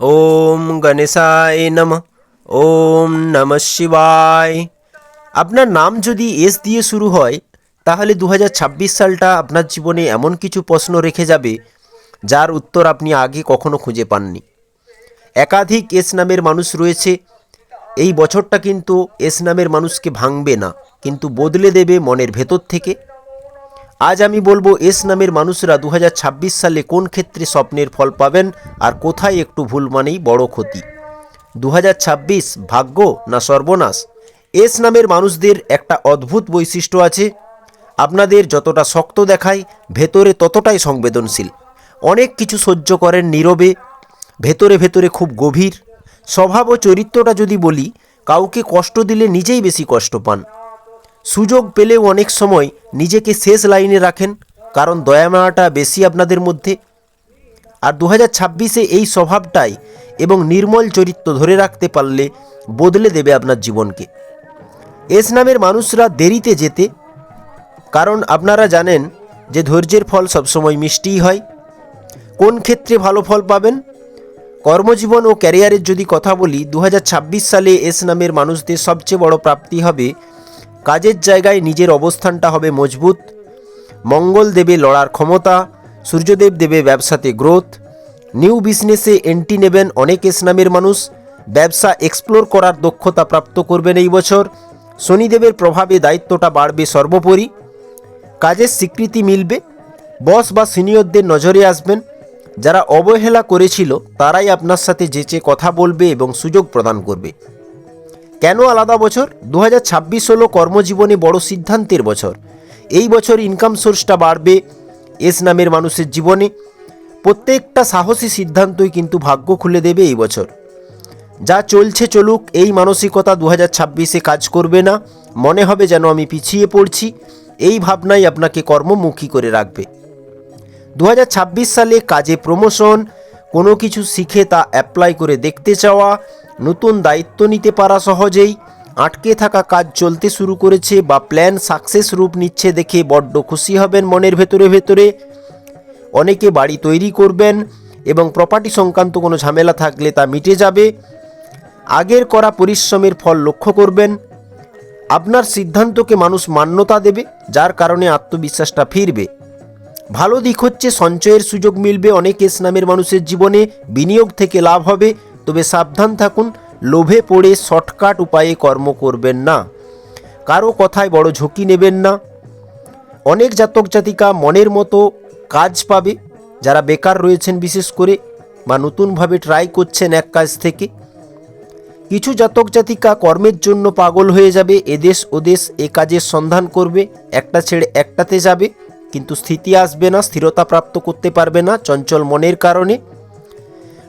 ওম গণেশায় নমঃ। ওম নমঃ শিবায়। আপনার নাম যদি এস দিয়ে শুরু হয় তাহলে 2026 সালটা আপনার জীবনে এমন কিছু প্রশ্ন রেখে যাবে যার উত্তর আপনি আগে কখনো খুঁজে পাননি। একাধিক এস নামের মানুষ রয়েছে। এই বছরটা কিন্তু এস নামের মানুষকে ভাঙবে না, কিন্তু বদলে দেবে মনের ভেতর থেকে। আজ আমি বলবো এস নামের মানুষরা 2026 সালে কোন ক্ষেত্রে স্বপ্নের ফল পাবেন আর কোথায় একটু ভুল মানেই বড় ক্ষতি। 2026 ভাগ্য না সর্বনাশ? এস নামের মানুষদের একটা অদ্ভুত বৈশিষ্ট্য আছে। আপনাদের যতটা শক্ত দেখায়, ভেতরে ততটাই সংবেদনশীল। অনেক কিছু সহ্য করেন নীরবে, ভেতরে ভেতরে খুব গভীর। স্বভাব ও চরিত্রটা যদি বলি, কাউকে কষ্ট দিলে নিজেই বেশি কষ্ট পান। সুযোগ পেলেও অনেক সময় নিজেকে শেষ লাইনে রাখেন, কারণ দয়ামায়াটা বেশি আপনাদের মধ্যে। আর 2026-এ এই স্বভাবটাই এবং নির্মল চরিত্র ধরে রাখতে পারলে বদলে দেবে আপনার জীবনকে। এস নামের মানুষরা দেরিতে যেতে, কারণ আপনারা জানেন যে ধৈর্যের ফল সবসময় মিষ্টিই হয়। কোন ক্ষেত্রে ভালো ফল পাবেন? কর্মজীবন ও ক্যারিয়ারের যদি কথা বলি, 2026 সালে এস নামের মানুষদের সবচেয়ে বড় প্রাপ্তি হবে কাজের জায়গায় নিজের অবস্থানটা হবে মজবুত। মঙ্গল দেবে লড়ার ক্ষমতা, সূর্যদেব দেবে ব্যবসাতে গ্রোথ। নিউ বিজনেসে এন্ট্রি নেবেন অনেক এস নামের মানুষ। ব্যবসা এক্সপ্লোর করার দক্ষতা প্রাপ্ত করবেন এই বছর। শনিদেবের প্রভাবে দায়িত্বটা বাড়বে সর্বোপরি। কাজের স্বীকৃতি মিলবে। বস বা সিনিয়রদের নজরে আসবেন। যারা অবহেলা করেছিল তারাই আপনার সাথে যেচে কথা বলবে এবং সুযোগ প্রদান করবে। কেন আলাদা বছর? 2026 হলো কর্মজীবনে বড় সিদ্ধান্তের বছর। এই বছর ইনকাম সোর্সটা বাড়বে এস নামের মানুষের জীবনে। প্রত্যেকটা সাহসী সিদ্ধান্তই কিন্তু ভাগ্য খুলে দেবে এই বছর। যা চলছে চলুক, এই মানসিকতা 2026-এ কাজ করবে না। মনে হবে যেন আমি পিছিয়ে পড়ছি। এই ভাবনাই আপনাকে কর্মমুখী করে রাখবে। 2026 সালে কাজে প্রমোশন, কোনো কিছু শিখে তা অ্যাপ্লাই করে দেখতে চাওয়া, নতুন দায়িত্ব নিতে পারা সহজেই, আটকে থাকা কাজ চলতে শুরু করেছে বা প্ল্যান সাকসেস রূপ নিচ্ছে দেখে বড্ড খুশি হবেন মনের ভেতরে ভেতরে। অনেকে বাড়ি তৈরি করবেন এবং প্রপার্টি সংক্রান্ত কোনো ঝামেলা থাকলে তা মিটে যাবে। আগের করা পরিশ্রমের ফল লক্ষ্য করবেন। আপনার সিদ্ধান্তকে মানুষ মান্যতা দেবে, যার কারণে আত্মবিশ্বাসটা ফিরবে। ভালো দিক হচ্ছে সঞ্চয়ের সুযোগ মিলবে অনেক এস নামের মানুষের জীবনে। বিনিয়োগ থেকে লাভ হবে, তবে সাবধান থাকুন, লোভে পড়ে শর্টকাট উপায়ে কর্ম করবেন না। কারো কথায় বড় ঝুঁকি নেবেন না। অনেক জাতক জাতিকা মনের মতো কাজ পাবে, যারা বেকার রয়েছেন বিশেষ করে, বা নতুনভাবে ট্রাই করছেন এক কাজ থেকে। কিছু জাতক জাতিকা কর্মের জন্য পাগল হয়ে যাবে, এদেশ ওদেশ এ কাজের সন্ধান করবে, একটা ছেড়ে একটাতে যাবে, কিন্তু স্থিতি আসবে না, স্থিরতা প্রাপ্ত করতে পারবে না চঞ্চল মনের কারণে।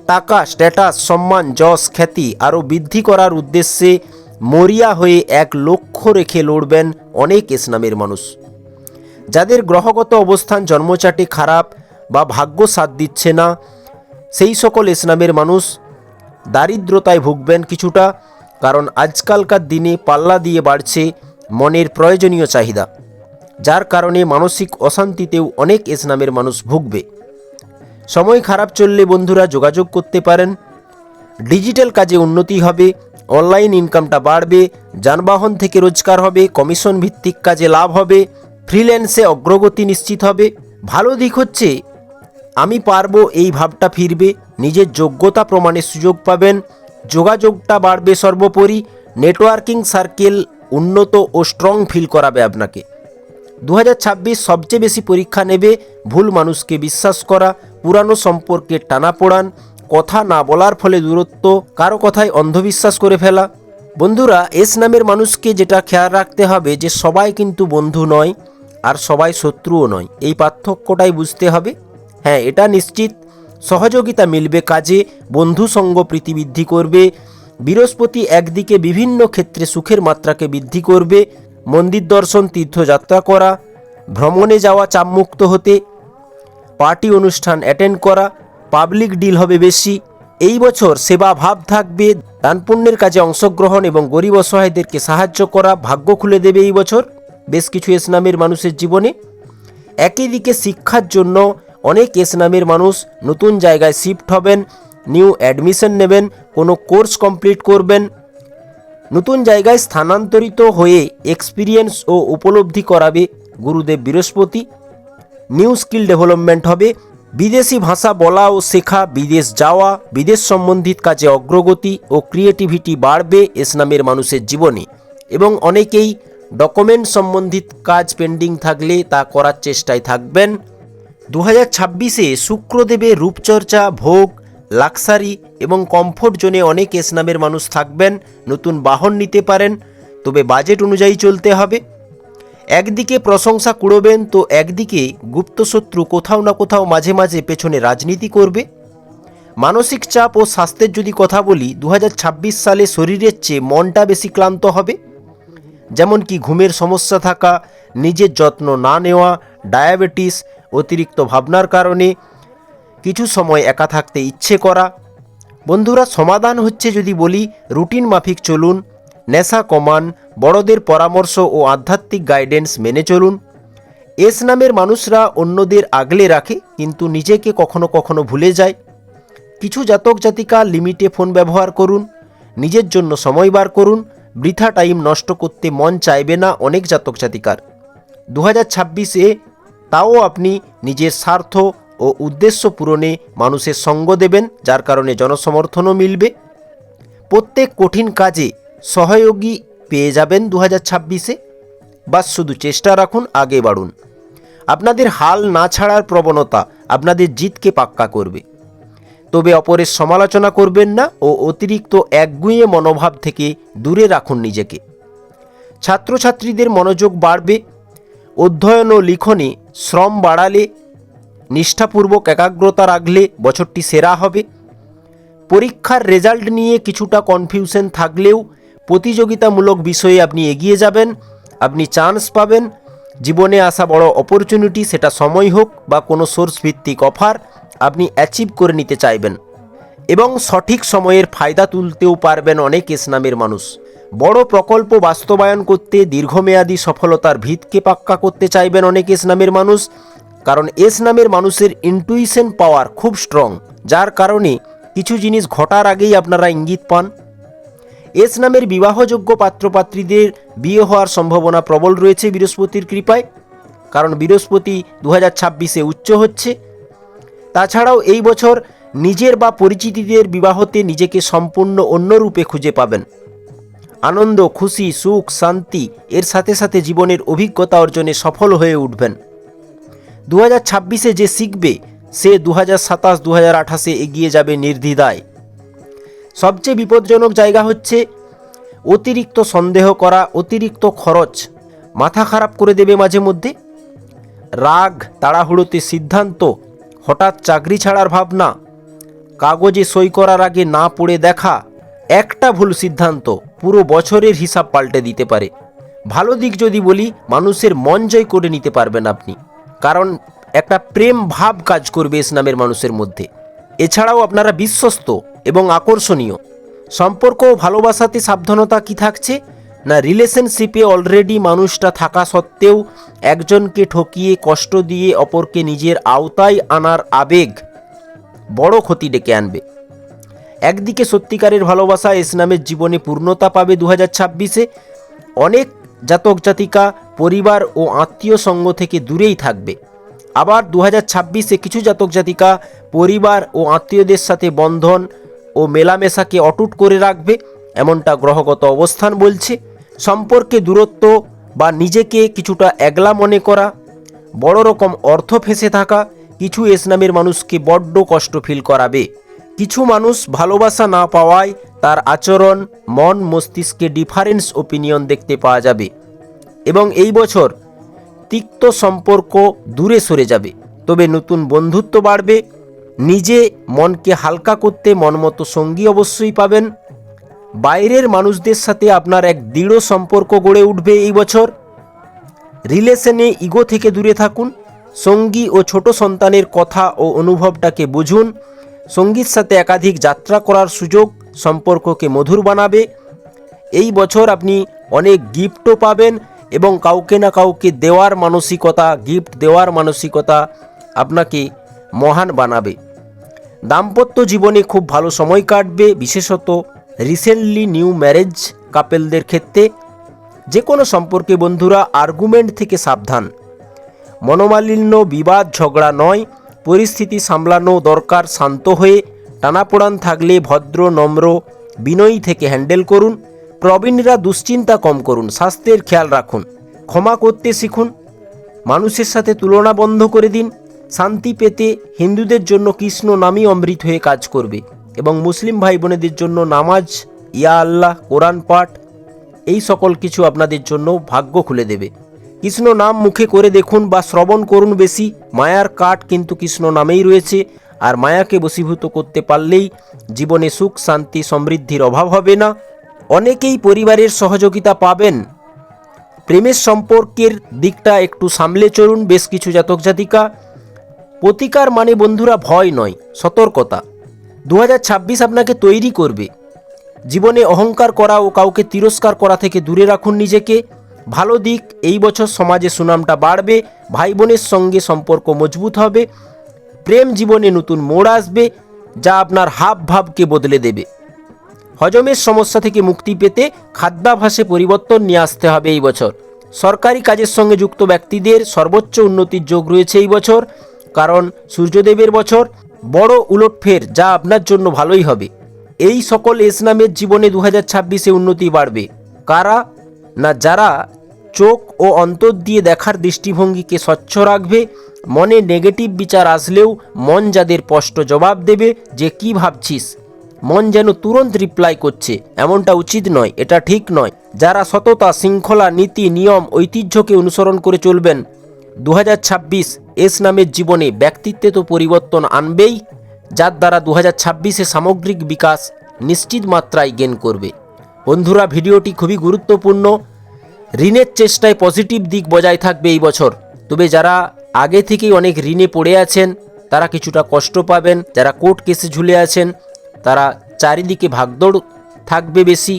টাকা, স্ট্যাটাস, সম্মান, যশ, খ্যাতি আরও বৃদ্ধি করার উদ্দেশ্যে মরিয়া হয়ে এক লক্ষ্য রেখে লড়বেন অনেক এস নামের মানুষ। যাদের গ্রহগত অবস্থান জন্মচাটে খারাপ বা ভাগ্য সাথ দিচ্ছে না, সেই সকল এস নামের মানুষ দারিদ্রতায় ভুগবেন কিছুটা, কারণ আজকালকার দিনে পাল্লা দিয়ে বাড়ছে মনের প্রয়োজনীয় চাহিদা, যার কারণে মানসিক অশান্তিতেও অনেক এস নামের মানুষ ভুগবে। সময় খারাপ চললে বন্ধুরা যোগাযোগ করতে পারেন। ডিজিটাল কাজে উন্নতি হবে, অনলাইন ইনকামটা বাড়বে, যানবাহন থেকে রোজগার হবে, কমিশন ভিত্তিক কাজে লাভ হবে, ফ্রিল্যান্সে অগ্রগতি নিশ্চিত হবে। ভালো দিক হচ্ছে আমি পারবো এই ভাবটা ফিরবে, নিজের যোগ্যতা প্রমাণের সুযোগ পাবেন, যোগাযোগটা বাড়বে সর্বোপরি, নেটওয়ার্কিং সার্কেল উন্নত ও স্ট্রং ফিল করাবে আপনাকে। 2026 সবচেয়ে বেশি পরীক্ষা নেবে ভুল মানুষকে বিশ্বাস করা, পুরানো সম্পর্কের টানাপোড়ান, কথা না বলার ফলে দূরত্ব, কারো কথায় অন্ধবিশ্বাস করে ফেলা। বন্ধুরা, এস নামের মানুষকে যেটা খেয়াল রাখতে হবে যে সবাই কিন্তু বন্ধু নয় আর সবাই শত্রুও নয়, এই পার্থক্যটাই বুঝতে হবে। হ্যাঁ, এটা নিশ্চিত সহযোগিতা মিলবে কাজে, বন্ধু সঙ্গ প্রীতি বৃদ্ধি করবে। বৃহস্পতি একদিকে বিভিন্ন ক্ষেত্রে সুখের মাত্রাকে বৃদ্ধি করবে। মন্দির দর্শন, তীর্থযাত্রা করা, ভ্রমণে যাওয়া, চাপমুক্ত হতে, পার্টি অনুষ্ঠান অ্যাটেন্ড করা, পাবলিক ডিল হবে বেশি। এই বছর সেবা ভাব থাকবে, দান পুণ্যের কাজে অংশগ্রহণ এবং গরিব অসহায়দেরকে সাহায্য করা ভাগ্য খুলে দেবে এই বছর বেশ কিছু এস নামের মানুষের জীবনে। একই দিকে শিক্ষার জন্য অনেক এস নামের মানুষ নতুন জায়গায় শিফট হবেন, নিউ অ্যাডমিশন নেবেন, কোনো কোর্স কমপ্লিট করবেন, নতুন জায়গায় স্থানান্তরিত হয়ে এক্সপিরিয়েন্স ও উপলব্ধি করাবে গুরুদেব বৃহস্পতি। নিউ স্কিল ডেভেলপমেন্ট হবে, বিদেশি ভাষা বলা ও শেখা, বিদেশ যাওয়া, বিদেশ সম্বন্ধিত কাজে অগ্রগতি ও ক্রিয়েটিভিটি বাড়বে এস নামের মানুষের জীবনে। এবং অনেকেই ডকুমেন্ট সম্বন্ধিত কাজ পেন্ডিং থাকলে তা করার চেষ্টায় থাকবেন। 2026-এ শুক্রদেবের রূপচর্চা, ভোগ, লাক্সারি এবং কমফোর্ট জোনে অনেক এস নামের মানুষ থাকবেন। নতুন বাহন নিতে পারেন, তবে বাজেট অনুযায়ী চলতে হবে। একদিকে প্রশংসা কুড়োবেন তো একদিকে গুপ্তশত্রু কোথাও না কোথাও মাঝে মাঝে পেছনে রাজনীতি করবে। মানসিক চাপ ও স্বাস্থ্যের যদি কথা বলি, 2026 সালে শরীরের চেয়ে মনটা বেশি ক্লান্ত হবে। যেমন কি ঘুমের সমস্যা থাকা, নিজের যত্ন না নেওয়া, ডায়াবেটিস, অতিরিক্ত ভাবনার কারণে কিছু সময় একা থাকতে ইচ্ছে করা। বন্ধুরা, সমাধান হচ্ছে যদি বলি, রুটিন মাফিক চলুন, নেশা কমান, বড়দের পরামর্শ ও আধ্যাত্মিক গাইডেন্স মেনে চলুন। এস নামের মানুষরা অন্যদের আগলে রাখে কিন্তু নিজেকে কখনো কখনো ভুলে যায়। কিছু জাতক জাতিকা লিমিটে ফোন ব্যবহার করুন, নিজের জন্য সময় বার করুন, বৃথা টাইম নষ্ট করতে মন চাইবে না অনেক জাতক জাতিকার। 2026-এ তাও আপনি নিজের স্বার্থ ও উদ্দেশ্য পূরণে মানুষের সঙ্গ দেবেন, যার কারণে জনসমর্থনও মিলবে। প্রত্যেক কঠিন কাজে সহযোগী পেয়ে যাবেন 2026-এ। বাস শুধু চেষ্টা রাখুন, আগে বাড়ুন। আপনাদের হাল না ছাড়ার প্রবণতা আপনাদের জিতকে পাক্কা করবে। তবে অপরের সমালোচনা করবেন না ও অতিরিক্ত একগুঁয়ে মনোভাব থেকে দূরে রাখুন নিজেকে। ছাত্রছাত্রীদের মনোযোগ বাড়বে, অধ্যয়ন ও লিখনে শ্রম বাড়ালে, নিষ্ঠাপূর্বক একাগ্রতা রাখলে বছরটি সেরা হবে। পরীক্ষার রেজাল্ট নিয়ে কিছুটা কনফিউশন থাকলেও প্রতিযোগিতামূলক বিষয়ে আপনি এগিয়ে যাবেন, আপনি চান্স পাবেন। জীবনে আসা বড় অপরচুনিটি, সেটা সময় হোক বা কোনো সোর্স ভিত্তিক অফার, আপনি অ্যাচিভ করে নিতে চাইবেন এবং সঠিক সময়ের ফায়দা তুলতেও পারবেন অনেক এস নামের মানুষ। বড় প্রকল্প বাস্তবায়ন করতে দীর্ঘমেয়াদী সফলতার ভিতকে পাক্কা করতে চাইবেন অনেক এস নামের মানুষ, কারণ এস নামের মানুষের ইনটুইশন পাওয়ার খুব স্ট্রং, যার কারণে কিছু জিনিস ঘটার আগেই আপনারা ইঙ্গিত পান। এস নামের বিবাহযোগ্য পাত্রপাত্রীদের বিয়ে হওয়ার সম্ভাবনা প্রবল রয়েছে বৃহস্পতির কৃপায়, কারণ বৃহস্পতি 2026-এ উচ্চ হচ্ছে। তাছাড়াও এই বছর নিজের বা পরিচিতদের বিবাহতে নিজেকে সম্পূর্ণ অন্য রূপে খুঁজে পাবেন। আনন্দ, খুশি, সুখ, শান্তি এর সাথে সাথে জীবনের অভিজ্ঞতা অর্জনে সফল হয়ে উঠবেন। 2026-এ যে শিখবে সে 2027-2028-এ এগিয়ে যাবে নির্দ্বিধায়। সবচেয়ে বিপজ্জনক জায়গা হচ্ছে অতিরিক্ত সন্দেহ করা, অতিরিক্ত খরচ মাথা খারাপ করে দেবে মাঝে মধ্যে। রাগ, তাড়াহুড়োতে সিদ্ধান্ত, হঠাৎ চাকরি ছাড়ার ভাবনা, কাগজে সই করার আগে না পড়ে দেখা, একটা ভুল সিদ্ধান্ত পুরো বছরের হিসাব পাল্টে দিতে পারে। ভালো দিক যদি বলি, মানুষের মন জয় করে নিতে পারবেন আপনি, কারণ একটা প্রেম ভাব কাজ করবে এস নামের মানুষের মধ্যে। এছাড়াও আপনারা বিশ্বস্ত এবং আকর্ষণীয়। সম্পর্ক ও ভালোবাসাতে সাবধানতা কি থাকছে না, রিলেশনশিপে অলরেডি মানুষটা থাকা সত্ত্বেও একজনকে ঠকিয়ে কষ্ট দিয়ে অপরকে নিজের আওতায় আনার আবেগ বড় ক্ষতি ডেকে আনবে। একদিকে সত্যিকারের ভালোবাসা এস নামের জীবনে পূর্ণতা পাবে 2026-এ। অনেক জাতক জাতিকা পরিবার ও আত্মীয় সঙ্গ থেকে দূরেই থাকবে। আবার 2026-এ কিছু জাতক জাতিকা পরিবার ও আত্মীয়দের সাথে বন্ধন ও মেলামেশাকে অটুট করে রাখবে, এমনটা গ্রহগত অবস্থান বলছে। সম্পর্কে দূরত্ব বা নিজেকে কিছুটা একলা মনে করা, বড় রকম অর্থ ফেঁসে থাকা কিছু এস নামের মানুষকে বড্ড কষ্ট ফিল করাবে। কিছু মানুষ ভালোবাসা না পাওয়ায় তার আচরণ, মন মস্তিষ্কে ডিফারেন্স ওপিনিয়ন দেখতে পাওয়া যাবে এবং এই বছর তিক্ত সম্পর্ক দূরে সরে যাবে। তবে নতুন বন্ধুত্ব বাড়বে। নিজে মনকে হালকা করতে মনমতো সঙ্গী অবশ্যই পাবেন। বাইরের মানুষদের সাথে আপনার এক দৃঢ় সম্পর্ক গড়ে উঠবে এই বছর। রিলেশনে ইগো থেকে দূরে থাকুন। সঙ্গী ও ছোট সন্তানের কথা ও অনুভবটাকে বুঝুন। সঙ্গীর সাথে একাধিক যাত্রা করার সুযোগ সম্পর্ককে মধুর বানাবে। এই বছর আপনি অনেক গিফটও পাবেন এবং কাউকে না কাউকে দেওয়ার মানসিকতা, গিফট দেওয়ার মানসিকতা আপনাকে মহান বানাবে। দাম্পত্য জীবনে খুব ভালো সময় কাটবে, বিশেষত রিসেন্টলি নিউ ম্যারেজ কাপেলদের ক্ষেত্রে। যে কোনো সম্পর্কে বন্ধুরা আর্গুমেন্ট থেকে সাবধান। মনোমালিন্য, বিবাদ, ঝগড়া নয়, পরিস্থিতি সামলানো দরকার শান্ত হয়ে। টানাপোড়ান থাকলে ভদ্র, নম্র, বিনয়ী থেকে হ্যান্ডেল করুন। প্রবীণরা দুশ্চিন্তা কম করুন, স্বাস্থ্যের খেয়াল রাখুন, ক্ষমা করতে শিখুন, মানুষের সাথে তুলনা বন্ধ করে দিন। শান্তি পেতে হিন্দুদের জন্য কৃষ্ণ নামই অমৃত হয়ে কাজ করবে এবং মুসলিম ভাই বোনেদের জন্য নামাজ, ইয়া আল্লাহ, কোরআন পাঠ, এই সকল কিছু আপনাদের জন্য ভাগ্য খুলে দেবে। কৃষ্ণ নাম মুখে করে দেখুন বা শ্রবণ করুন বেশি। মায়ার কাঠ কিন্তু কৃষ্ণ নামেই রয়েছে, আর মায়াকে বশীভূত করতে পারলেই জীবনে সুখ, শান্তি, সমৃদ্ধির অভাব হবে না। অনেকেই পরিবারের সহযোগিতা পাবেন। প্রেমের সম্পর্কের দিকটা একটু সামলে চলুন বেশ কিছু জাতক জাতিকা। প্রতিকার মানে বন্ধুরা ভয় নয়, সতর্কতা। 2026 আপনাকে তৈরি করবে। জীবনে অহংকার করা ও কাউকে তিরস্কার করা থেকে দূরে রাখুন নিজেকে। ভালো দিক, এই বছর সমাজে সুনামটা বাড়বে, ভাই বোনের সঙ্গে সম্পর্ক মজবুত হবে, প্রেম জীবনে নতুন মোড় আসবে যা আপনার হাব ভাবকে বদলে দেবে। হজমের সমস্যা থেকে মুক্তি পেতে খাদ্যাভ্যাসে পরিবর্তন নিয়ে আসতে হবে এই বছর। সরকারি কাজের সঙ্গে যুক্ত ব্যক্তিদের সর্বোচ্চ উন্নতির যোগ রয়েছে এই বছর, কারণ সূর্যদেবের বছর। বড় উলটফের যা আপনার জন্য ভালোই হবে। এই সকল এস নামের জীবনে 2026-এ উন্নতি বাড়বে। কারা না, যারা চোখ ও অন্তর দিয়ে দেখার দৃষ্টিভঙ্গিকে স্বচ্ছ রাখবে। মনে নেগেটিভ বিচার আসলেও মন যাদের স্পষ্ট জবাব দেবে যে কি ভাবছিস, মন যেন তুরন্ত রিপ্লাই করছে, এমনটা উচিত নয়, এটা ঠিক নয়। যারা সততা, শৃঙ্খলা, নীতি, নিয়ম, ঐতিহ্যকে অনুসরণ করে চলবেন, 2026 এস নামের জীবনে ব্যক্তিত্বে তো পরিবর্তন আনবেই, যার দ্বারা 2026-এ সামগ্রিক বিকাশ নিশ্চিত মাত্রায় গেইন করবে। বন্ধুরা, ভিডিওটি খুবই গুরুত্বপূর্ণ। ঋণের চেষ্টায় পজিটিভ দিক বজায় থাকবে এই বছর, তবে যারা আগে থেকেই অনেক ঋণে পড়ে আছেন তারা কিছুটা কষ্ট পাবেন। যারা কোর্ট কেসে ঝুলে আছেন তারা চারিদিকে ভাগদৌড় থাকবে বেশি।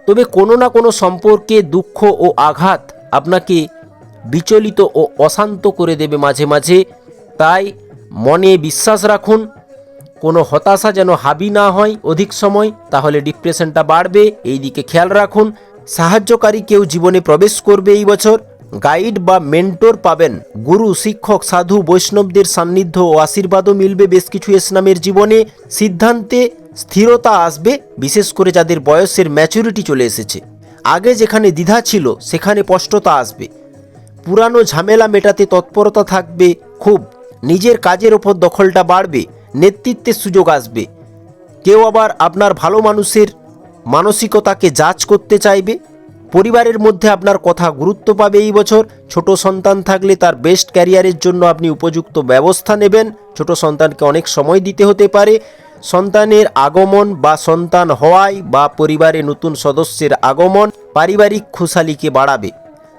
তবে কোনো না কোনো সম্পর্কে দুঃখ ও আঘাত আপনাকে বিচলিত ও অশান্ত করে দেবে মাঝে মাঝে, তাই মনে বিশ্বাস রাখুন। কোনো হতাশা যেন হাবি না হয় অধিক সময়, তাহলে ডিপ্রেশনটা বাড়বে, এই দিকে খেয়াল রাখুন। সাহায্যকারী কেউ জীবনে প্রবেশ করবে এই বছর। গাইড বা মেন্টর পাবেন। গুরু, শিক্ষক, সাধু, বৈষ্ণবদের সান্নিধ্য ও আশীর্বাদও মিলবে বেশ কিছু এস নামের জীবনে। সিদ্ধান্তে স্থিরতা আসবে, বিশেষ করে যাদের বয়সের ম্যাচুরিটি চলে এসেছে। আগে যেখানে দ্বিধা ছিল সেখানে স্পষ্টতা আসবে। পুরানো ঝামেলা মেটাতে তৎপরতা থাকবে খুব। নিজের কাজের ওপর দখলটা বাড়বে, নেতৃত্বের সুযোগ আসবে। কেউ আবার আপনার ভালো মানুষের মানসিকতাকে যাচ করতে চাইবে। পরিবারের মধ্যে আপনার কথা গুরুত্ব পাবে এই বছর। ছোট সন্তান থাকলে তার বেস্ট ক্যারিয়ারের জন্য আপনি উপযুক্ত ব্যবস্থা নেবেন। ছোট সন্তানকে অনেক সময় দিতে হতে পারে। সন্তানের আগমন বা সন্তান হওয়ায় বা পরিবারে নতুন সদস্যের আগমন পারিবারিক খুশালিকে বাড়াবে।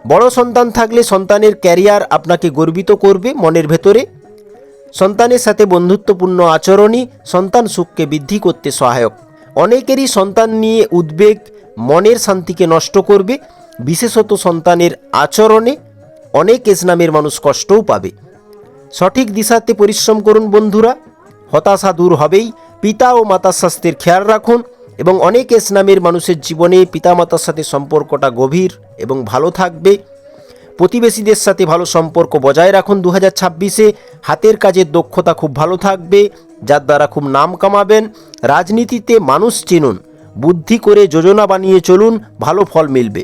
বড় সন্তান থাকলে সন্তানের ক্যারিয়ার আপনাকে গর্বিত করবে মনের ভেতরে। সন্তানের সাথে বন্ধুত্বপূর্ণ আচরণই সন্তান সুখকে বৃদ্ধি করতে সহায়ক। অনেকেরই সন্তান নিয়ে উদ্বেগ মনের শান্তিকে নষ্ট করবে, বিশেষত সন্তানের আচরণে অনেক এস নামের মানুষ কষ্টও পাবে। সঠিক দিশাতে পরিশ্রম করুন বন্ধুরা, হতাশা দূর হবেই। পিতা ও মাতার স্বাস্থ্যের খেয়াল রাখুন এবং অনেক এস নামের মানুষের জীবনে পিতামাতার সাথে সম্পর্কটা গভীর এবং ভালো থাকবে। প্রতিবেশীদের সাথে ভালো সম্পর্ক বজায় রাখুন 2026-এ। হাতের কাজের দক্ষতা খুব ভালো থাকবে, যার দ্বারা খুব নাম কামাবেন। রাজনীতিতে মানুষ চিনুন, বুদ্ধি করে যোজনা বানিয়ে চলুন, ভালো ফল মিলবে।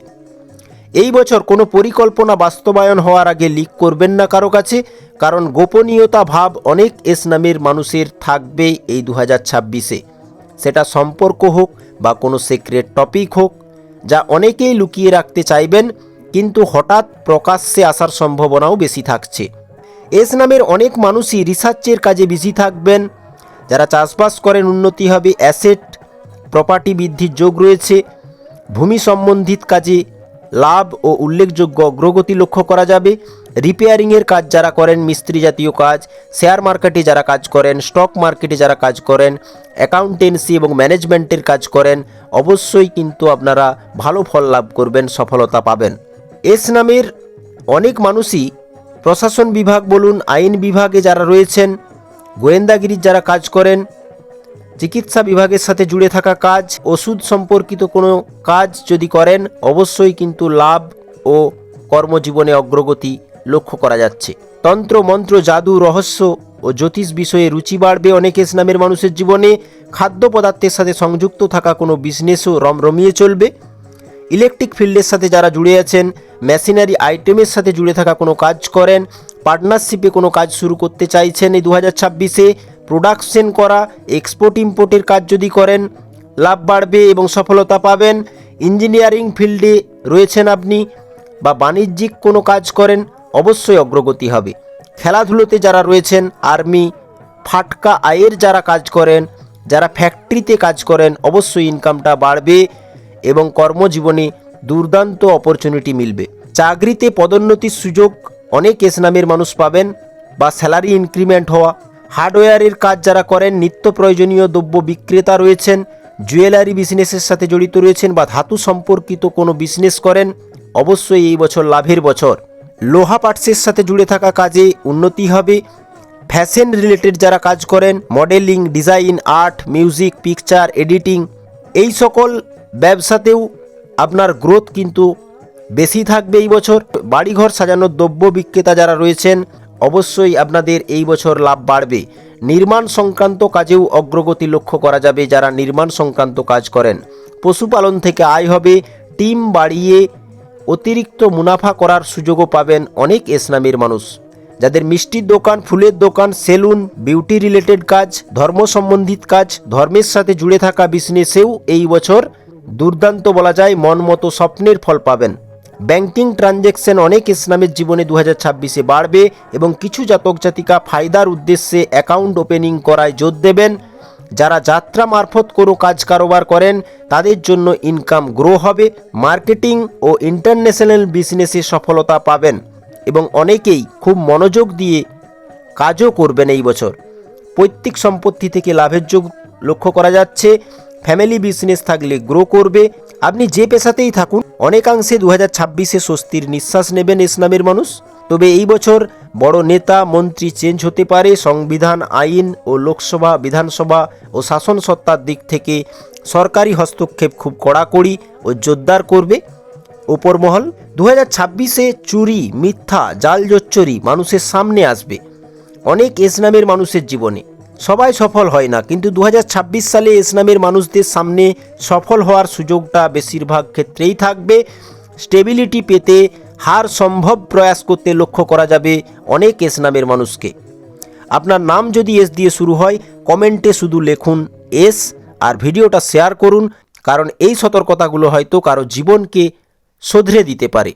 এই বছর কোনো পরিকল্পনা বাস্তবায়ন হওয়ার আগে লিক করবেন না কারো কাছে, কারণ গোপনীয়তা ভাব অনেক এস নামের মানুষের থাকবে এই 2026-এ। সেটা সম্পর্ক হোক বা কোনো সিক্রেট টপিক হোক, যা অনেকেই লুকিয়ে রাখতে চাইবেন, কিন্তু হঠাৎ প্রকাশ্যে আসার সম্ভাবনাও বেশি থাকছে। এস নামের অনেক মানুষই রিসার্চের কাজে বিজি থাকবেন। যারা চাষবাস করেন উন্নতি হবে, অ্যাসেট প্রপার্টি বৃদ্ধির যোগ রয়েছে। ভূমি সম্বন্ধিত কাজে লাভ ও উল্লেখযোগ্য অগ্রগতি লক্ষ্য করা যাবে। রিপেয়ারিংয়ের কাজ যারা করেন, মিস্ত্রি জাতীয় কাজ, শেয়ার মার্কেটে যারা কাজ করেন, স্টক মার্কেটে যারা কাজ করেন, অ্যাকাউন্টেন্সি এবং ম্যানেজমেন্টের কাজ করেন, অবশ্যই কিন্তু আপনারা ভালো ফল লাভ করবেন, সফলতা পাবেন। এস নামের অনেক মানুষই প্রশাসন বিভাগ বলুন, আইন বিভাগে যারা রয়েছেন, গোয়েন্দাগিরির যারা কাজ করেন, চিকিৎসা বিভাগের সাথে জুড়ে থাকা কাজ, ওষুধ সম্পর্কিত কোনো কাজ যদি করেন অবশ্যই কিন্তু লাভ ও কর্মজীবনে অগ্রগতি লক্ষ্য করা যাচ্ছে। তন্ত্র মন্ত্র জাদু রহস্য ও জ্যোতিষ বিষয়ে রুচি বাড়বে অনেক এস নামের মানুষের জীবনে। খাদ্য পদার্থের সাথে সংযুক্ত থাকা কোনো বিজনেসও রমরমিয়ে চলবে। ইলেকট্রিক ফিল্ডের সাথে যারা জুড়ে আছেন, মেশিনারি আইটেমের সাথে জুড়ে থাকা কোনো কাজ করেন, পার্টনারশিপে কোনো কাজ শুরু করতে চাইছেন এই 2026-এ, প্রোডাকশন করা এক্সপোর্ট ইম্পোর্টের কাজ যদি করেন লাভ বাড়বে এবং সফলতা পাবেন। ইঞ্জিনিয়ারিং ফিল্ডে রয়েছেন আপনি বা বাণিজ্যিক কোনো কাজ করেন অবশ্যই অগ্রগতি হবে। খেলাধুলোতে যারা রয়েছেন, আর্মি ফাটকা আয়ের যারা কাজ করেন, যারা ফ্যাক্টরিতে কাজ করেন অবশ্যই ইনকামটা বাড়বে এবং কর্মজীবনে দুর্দান্ত অপরচুনিটি মিলবে। চাকরিতে পদোন্নতির সুযোগ অনেক এস নামের মানুষ পাবেন বা স্যালারি ইনক্রিমেন্ট হওয়া। হার্ডওয়্যারের কাজ যারা করেন, নিত্য প্রয়োজনীয় দ্রব্য বিক্রেতা রয়েছেন, জুয়েলারি বিজনেসের সাথে জড়িত রয়েছেন বা ধাতু সম্পর্কিত কোনো বিজনেস করেন অবশ্যই এই বছর লাভের বছর। লোহা পার্টসের সাথে জুড়ে থাকা কাজে উন্নতি হবে। ফ্যাশন রিলেটেড যারা কাজ করেন, modelling, design, art, music, picture editing, এই সকল ব্যবসাতেও আপনার গ্রোথ কিন্তু বেশি থাকবে এই বছর। বাড়িঘর সাজানোর দ্রব্য বিক্রেতা যারা রয়েছেন অবশ্যই আপনাদের এই বছর লাভ বাড়বে। নির্মাণ সংক্রান্ত কাজেও অগ্রগতি লক্ষ্য করা যাবে যারা নির্মাণ সংক্রান্ত কাজ করেন। পশুপালন থেকে আয় হবে। টিম বাড়িয়ে অতিরিক্ত মুনাফা করার সুযোগও পাবেন অনেক এস নামের মানুষ। যাদের মিষ্টির দোকান, ফুলের দোকান, সেলুন, বিউটি রিলেটেড কাজ, ধর্ম সম্বন্ধিত কাজ, ধর্মের সাথে জুড়ে থাকা বিজনেসেও এই বছর দুর্দান্ত বলা যায়, মন মতো স্বপ্নের ফল পাবেন। ব্যাংকিং ট্রানজ্যাকশন অনেক এস নামের জীবনে 2026-এ বাড়বে এবং কিছু জাতক জাতিকা ফায়দার উদ্দেশ্যে অ্যাকাউন্ট ওপেনিং করায় জোর দেবেন। যারা যাত্রা মারফত কোনো কাজ কারোবার করেন তাদের জন্য ইনকাম গ্রো হবে। মার্কেটিং ও ইন্টারন্যাশনাল বিজনেসে সফলতা পাবেন এবং অনেকেই খুব মনোযোগ দিয়ে কাজও করবেন এই বছর। পৈতৃক সম্পত্তি থেকে লাভের যোগ লক্ষ্য করা যাচ্ছে। ফ্যামিলি বিজনেস থাকলে গ্রো করবে। আপনি যে পেশাতেই থাকুন অনেকাংশে 2026-এ স্বস্তির নিঃশ্বাস নেবেন এস নামের মানুষ। তবে এই বছর বড় নেতা মন্ত্রী চেঞ্জ হতে পারে। সংবিধান, আইন ও লোকসভা, বিধানসভা ও শাসন সত্তার দিক থেকে সরকারি হস্তক্ষেপ খুব কড়াকড়ি ও জোরদার করবে উপরমহল। 2026-এ চুরি, মিথ্যা, জাল জোচ্চুরি মানুষের সামনে আসবে অনেক এস নামের মানুষের জীবনে। সবাই সফল হয় না, কিন্তু 2026 সালে এস নামের মানুষদের সামনে সফল হওয়ার সুযোগটা বেশিরভাগ ক্ষেত্রেই থাকবে। স্টেবিলিটি পেতে হার সম্ভব প্রয়াস করতে লক্ষ্য করা যাবে অনেক এস নামের মানুষকে। আপনার নাম যদি এস দিয়ে শুরু হয় কমেন্টে শুধু লিখুন এস আর ভিডিওটা শেয়ার করুন, কারণ এই সতর্কতাগুলো হয়তো কারো জীবনকে শোধরে দিতে পারে।